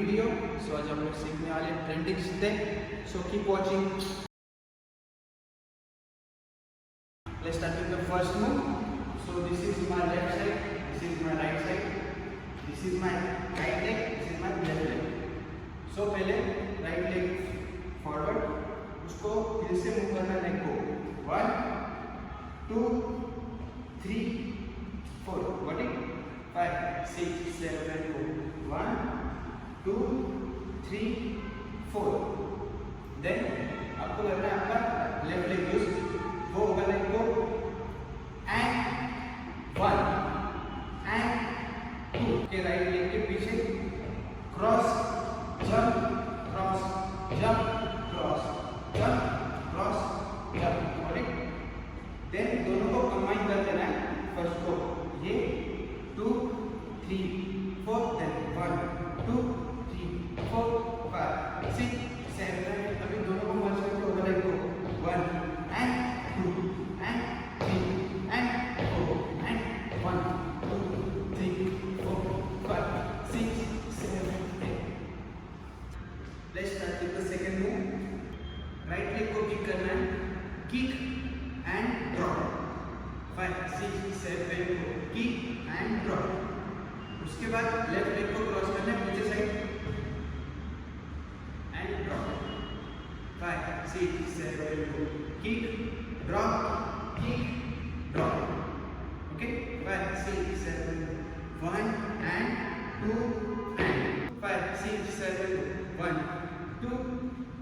Video. सो आज हम लोग सीखने वाले trending step. So keep watching. Let's start with the first move. So this is my left side, this is my right side, this is my right leg, this is my left leg. So पहले right leg forward, उसको हिल से move करना leg को 1 2 3 4, got it? 5 6 7 4, 1 2 3 4। Then आपको करना है आपका left leg use, वो होगा लेग को एंड 1 एंड 2 के राइट लेग के पीछे cross jump cross jump cross jump cross jump, got it? Then दोनों को कंबाइन कर देना है। फर्स्ट को ये 2 3 4, देन 1 2 3 4 5 6 7। अभी दोनों को मर्ज करके ओवरलैप को 1 and 2 and 3 and 4 and 1 2 3 4 5 6 7 8। Let's start with the second move. Right leg को किक करना है, kick and drop 5 6 7 kick and drop. उसके बाद लेफ्ट लेग को क्रॉस करना है पीछे side and drop 5 6 7 kick drop kick drop. Okay 5 6 7 1 and 2 and 5 6 7 1 2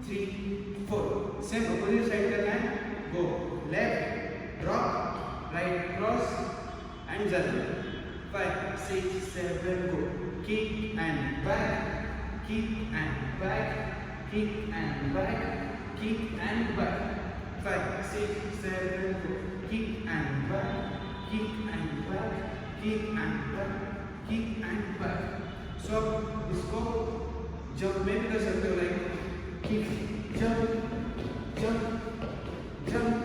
3 4। Same opposite side करना है। Go left drop right cross and jump 5 6 7 go kick and back kick and back kick and back kick and back 5 6 7 go kick and back kick and back kick and back kick and back। सो इसको jump में भी कर सकते हो, like kick jump jump jump